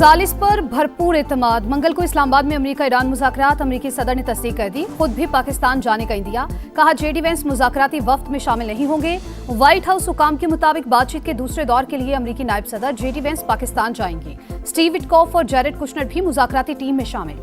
सालिस पर भरपूर एतमाद। मंगल को इस्लामाबाद में अमेरिका ईरान मुज़ाकरात अमेरिकी सदर ने तस्दीक कर दी। खुद भी पाकिस्तान जाने का इंदिया। कहा जेडी वेंस मुज़ाकराती वफ्त में शामिल नहीं होंगे। व्हाइट हाउस हुकाम के मुताबिक बातचीत के दूसरे दौर के लिए अमेरिकी नायब सदर जेडी वेंस पाकिस्तान जाएंगे। स्टीव विटकॉफ और जैरेड कुशनर भी मुज़ाकराती टीम में शामिल।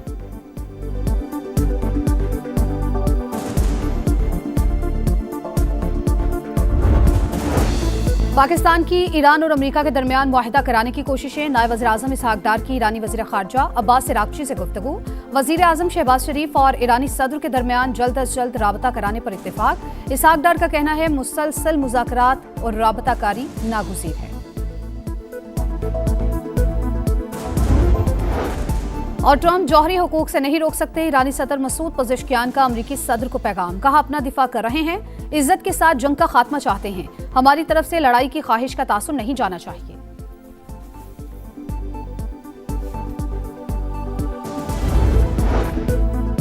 पाकिस्तान की ईरान और अमेरिका के दरमियान मुआहिदा कराने की कोशिशें। नायब वज़ीर-ए-आज़म इसहाक डार की ईरानी वज़ीर ख़ारजा अब्बास इराक़ची से गुफ्तगू। वज़ीर-ए-आज़म शहबाज शरीफ और ईरानी सदर के दरमियान जल्द अज जल्द राबता कराने पर इत्तेफाक। इसहाक डार का कहना है मुसलसल मुज़ाकरात और राबताकारी नागुज़ीर है। और ट्रंप जौहरी हुकूक से नहीं रोक सकते। ईरानी सदर मसूद पज़ेश्कियान का अमरीकी सदर को पैगाम। कहा अपना दिफा कर रहे हैं, इज्जत के साथ जंग का खात्मा चाहते हैं। हमारी तरफ से लड़ाई की ख्वाहिश का तासुर नहीं जाना चाहिए।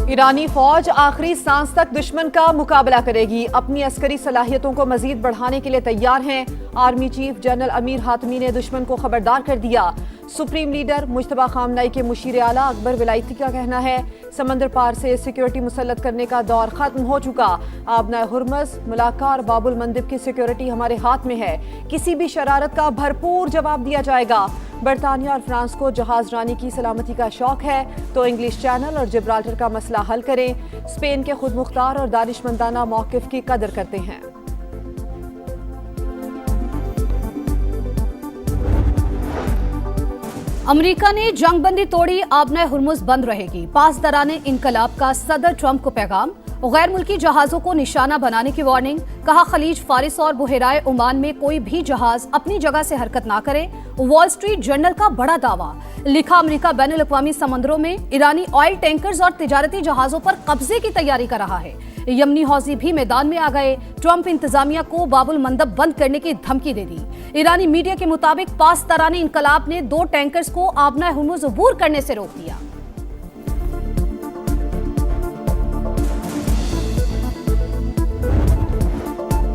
ईरानी फौज आखिरी सांस तक दुश्मन का मुकाबला करेगी। अपनी अस्करी सलाहियतों को मजीद बढ़ाने के लिए तैयार हैं। Army chief general Amir Hatami ने दुश्मन को खबरदार कर दिया। सुप्रीम लीडर मुश्तबा खामनाई के मुशीर आला अकबर विलायती का कहना है समंदर पार से सिक्योरिटी मुसल्लत करने का दौर खत्म हो चुका। आबना हुर्मस, मलाका और बाबुल मंदिब की सिक्योरिटी हमारे हाथ में है। किसी भी शरारत का भरपूर जवाब दिया जाएगा। बरतानिया और फ्रांस को जहाज रानी की सलामती का शौक है तो इंग्लिश चैनल और जिब्राल्टर का मसला हल करें। स्पेन के खुद मुख्तार और दानिशमंदाना मौक़िफ़ की कदर करते हैं। अमेरिका ने जंगबंदी तोड़ी, आबना हुर्मुज़ बंद रहेगी। पासदाराने इनकलाब का सदर ट्रंप को पैगाम। गैर मुल्की जहाजों को निशाना बनाने की वार्निंग। कहा खलीज फारिस और बुहराए ओमान में कोई भी जहाज अपनी जगह से हरकत ना करे। वॉल स्ट्रीट जर्नल का बड़ा दावा। लिखा अमेरिका बैनुल अक़वामी समंदरों में ईरानी ऑयल टैंकर्स और तिजारती जहाजों पर कब्जे की तैयारी कर रहा है। यमनी हौजी भी मैदान में आ गए। ट्रंप इंतजामिया को बाबुल मंदब बंद करने की धमकी दे दी। ईरानी मीडिया के मुताबिक पासदाराने इनकलाब ने 2 टैंकर्स को आबना हुर्मुज़ अबूर करने से रोक दिया।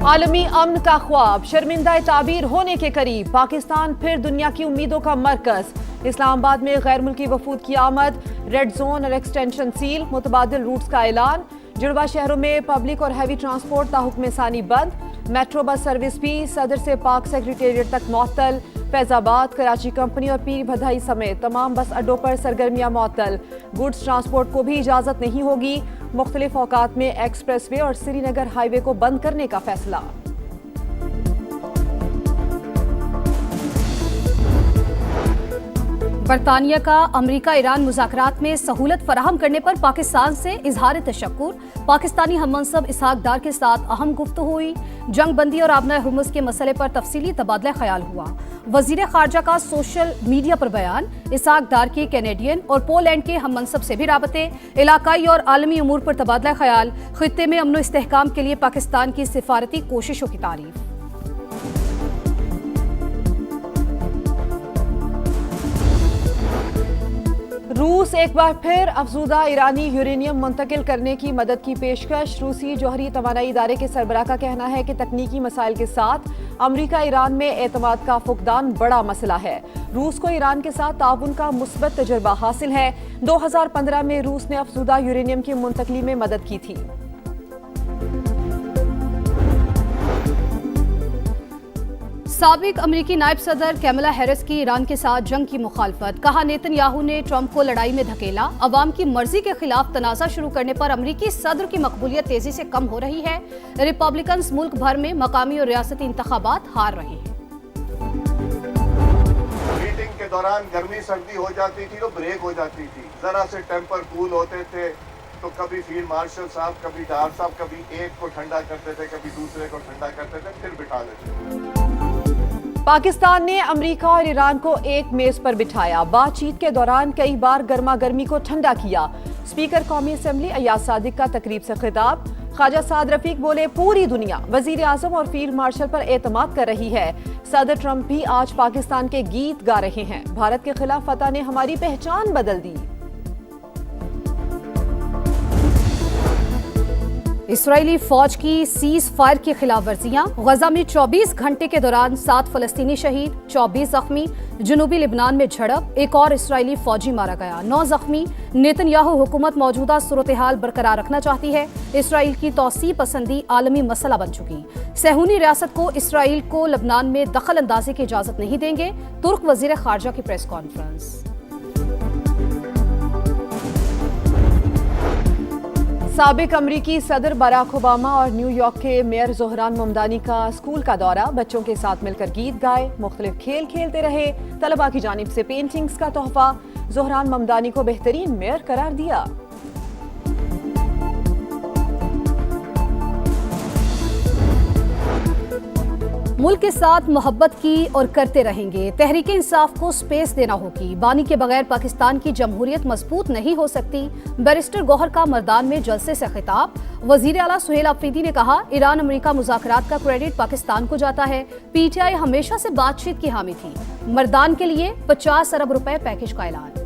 आलमी अमन का ख्वाब शर्मिंदा ताबीर होने के करीब। पाकिस्तान फिर दुनिया की उम्मीदों का मरकज। इस्लामाबाद में गैर मुल्की वफूद की आमद। रेड जोन और एक्सटेंशन सील। मुतबादिल रूट्स का ऐलान। जुड़वा शहरों में पब्लिक और हैवी ट्रांसपोर्ट ताहुक्म सानी बंद। मेट्रो बस सर्विस भी सदर से पाक सेक्रेटेरिएट तक मुअत्तल। फैजाबाद, कराची कंपनी और पीर भदाई समेत तमाम बस अड्डों पर सरगर्मियां मुअत्तल। गुड्स ट्रांसपोर्ट को भी इजाजत नहीं होगी। मुख्तलिफ औकात में एक्सप्रेस वे और श्रीनगर हाईवे को बंद करने का फैसला। बरतानिया का अमेरिका ईरान मुज़ाकरात में सहूलत फराहम करने पर पाकिस्तान से इजहार तशक्कुर। पाकिस्तानी हममनसब इसहाक डार के साथ अहम गुफ्तगू हुई। जंग बंदी और आबना हुर्मुज़ के मसले पर तफसीली तबादला ख्याल हुआ। वज़ीर ख़ारजा का सोशल मीडिया पर बयान। इसहाक डार के कैनेडियन और पोलैंड के हममनसब से भी राबते। इलाकाई और आलमी उमूर पर तबादला ख्याल। खित्ते में अमन व इस्तेहकाम के लिए पाकिस्तान की सिफारती कोशिशों की तारीफ। रूस एक बार फिर अफजूदा ईरानी यूरेनियम मुंतकिल करने की मदद की पेशकश। रूसी जौहरी तवानाई इदारे के सरबराह का कहना है कि तकनीकी मसाइल के साथ अमेरिका ईरान में एतमाद का फुकदान बड़ा मसला है। रूस को ईरान के साथ ताउन का मुस्बत तजुर्बा हासिल है। 2015 में रूस ने अफजूदा यूरेनियम की मुंतकली में मदद की थी। साबिक अमेरिकी नायब सदर कैमला हैरिस की ईरान के साथ जंग की मुखालफत। कहा नेतन्याहू ने ट्रंप को लड़ाई में धकेला। अवाम की मर्जी के खिलाफ तनाज़ा शुरू करने पर अमेरिकी सदर की मकबूलियत तेजी से कम हो रही है। रिपब्लिकन्स मुल्क भर में मकामी और रियासती इंतखाबात हार रहे हैं। मीटिंग के दौरान गर्मी सर्दी हो जाती थी तो ब्रेक हो जाती थी। जरा से टेम्पर कूल होते थे तो कभी फील्ड मार्शल साहब, कभी डार साहब, कभी एक को ठंडा करते थे, कभी दूसरे को ठंडा करते थे, फिर बिठा देते। पाकिस्तान ने अमेरिका और ईरान को एक मेज पर बिठाया। बातचीत के दौरान कई बार गर्मा गर्मी को ठंडा किया। स्पीकर कौमी असम्बली अयाज सादिक का तकरीब से खिताब। ख्वाजा साद रफीक बोले पूरी दुनिया वजीर आजम और फील्ड मार्शल पर एतमाद कर रही है। सदर ट्रंप भी आज पाकिस्तान के गीत गा रहे हैं। भारत के खिलाफ फतह ने हमारी पहचान बदल दी। इसराइली फौज की सीज फायर की खिलाफ वर्जियां। गजा में 24 घंटे के दौरान 7 फलस्तीनी शहीद, 24 जख्मी। जनूबी लिबनान में झड़प, एक और इसराइली फौजी मारा गया, 9 जख्मी। नेतन्याहू हुकूमत मौजूदा सूरत हाल बरकरार रखना चाहती है। इसराइल की तौसी पसंदी आलमी मसला बन चुकी। सहूनी रियासत को इसराइल को लबनान में दखल अंदाजी की इजाजत नहीं देंगे। तुर्क वजीर खारजा की प्रेस कॉन्फ्रेंस। साबिक अमरीकी सदर बराक ओबामा और न्यूयॉर्क के मेयर जोहरान ममदानी का स्कूल का दौरा। बच्चों के साथ मिलकर गीत गाए, मुख्तलिफ खेल खेलते रहे। तलबा की जानिब से पेंटिंग्स का तोहफा। जोहरान ममदानी को बेहतरीन मेयर करार दिया। मुल्क के साथ मोहब्बत की और करते रहेंगे। तहरीक इंसाफ को स्पेस देना होगी। बानी के बगैर पाकिस्तान की जमहूरियत मजबूत नहीं हो सकती। बैरिस्टर गौहर का मर्दान में जलसे से खिताब। वजीर आला सुहेल अफरीदी ने कहा, ईरान अमेरिका मुज़ाकरात का क्रेडिट पाकिस्तान को जाता है। पीटीआई हमेशा से बातचीत की हामी थी। मर्दान के लिए 50 अरब रुपए पैकेज का ऐलान।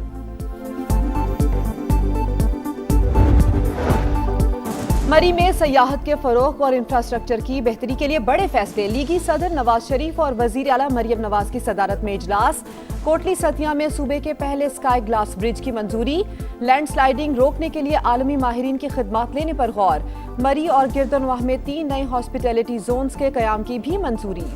मरी में सयाहत के फरोग और इंफ्रास्ट्रक्चर की बेहतरी के लिए बड़े फैसले। लीगी सदर नवाज शरीफ और वजीर आला मरियम नवाज की सदारत में इजलास। कोटली सतिया में सूबे के पहले स्काई ग्लास ब्रिज की मंजूरी। लैंडस्लाइडिंग रोकने के लिए आलमी माहिरीन की खिदमात लेने पर गौर। मरी और गिरदनवाह में 3 नए हॉस्पिटैलिटी जोन्स के कयाम की भी मंजूरी।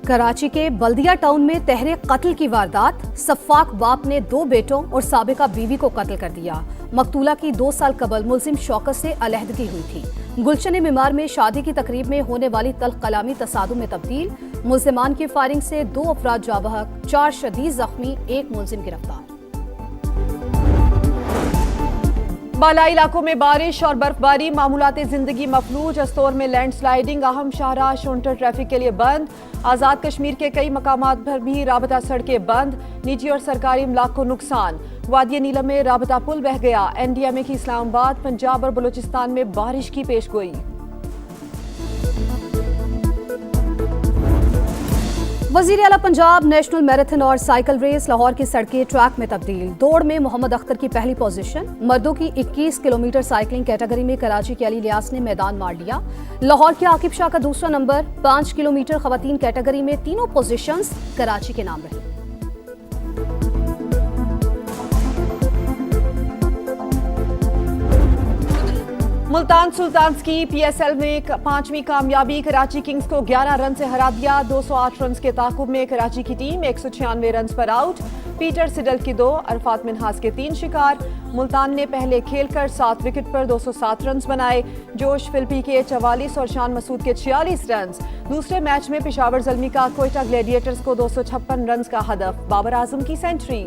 कराची के बल्दिया टाउन में तहरीक कत्ल की वारदात। सफाक बाप ने 2 बेटों और साबिका बीवी को कत्ल कर दिया। मकतूला की 2 साल कबल मुलजिम शौकत से अलहदगी हुई थी। गुलशन मीमार में शादी की तकरीब में होने वाली तल्ख कलामी तसादुम में तब्दील। मुलजिमान की फायरिंग से 2 अफराद जाँ बहक, 4 शदीद जख्मी, 1 मुलजिम गिरफ्तार। बालाई इलाकों में बारिश और बर्फबारी, मामूलाते जिंदगी मफलूज। अस्तौर में लैंडस्लाइडिंग, अहम शाहराह शोन्टर ट्रैफिक के लिए बंद। आजाद कश्मीर के कई मकामात पर भी राबता सड़कें बंद। निजी और सरकारी इमलाक को नुकसान। वादिया नीलम में राबता पुल बह गया। एनडीएमए की इस्लामाबाद, पंजाब और बलूचिस्तान में बारिश की पेशगोई। वजीर आला पंजाब नेशनल मैराथन और साइकिल रेस। लाहौर की सड़कें ट्रैक में तब्दील। दौड़ में मोहम्मद अख्तर की पहली पोजीशन। मर्दों की 21 किलोमीटर साइकिलिंग कैटेगरी में कराची के अली लियास ने मैदान मार लिया। लाहौर के आकिब शाह का दूसरा नंबर। 5 किलोमीटर खवातीन कैटेगरी में तीनों पोजीशंस कराची के नाम रही। मुल्तान सुल्तान्स की पीएसएल में 5वीं कामयाबी। कराची किंग्स को 11 रन से हरा दिया। 208 रन के ताकुब में कराची की टीम 196 रन पर आउट। पीटर सिडल की 2, अरफात मिनहास के 3 शिकार। मुल्तान ने पहले खेलकर 7 विकेट पर 207 रन बनाए। जोश फिल्पी के 44 और शान मसूद के 46 रन। दूसरे मैच में पेशावर ज़ल्मी का कोयटा ग्लैडिएटर्स को 256 रन का हदफ। बाबर आजम की सेंचुरी।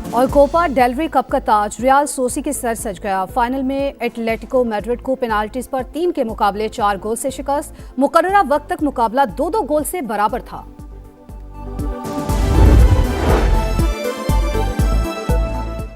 और कोपा डेल रे कप का ताज रियाल सोसी के सर सज गया। फाइनल में एटलेटिको मैड्रिड को पेनाल्टीज पर 3 के मुकाबले 4 गोल से शिकस्त। मुकर्ररा वक्त तक मुकाबला 2-2 गोल से बराबर था।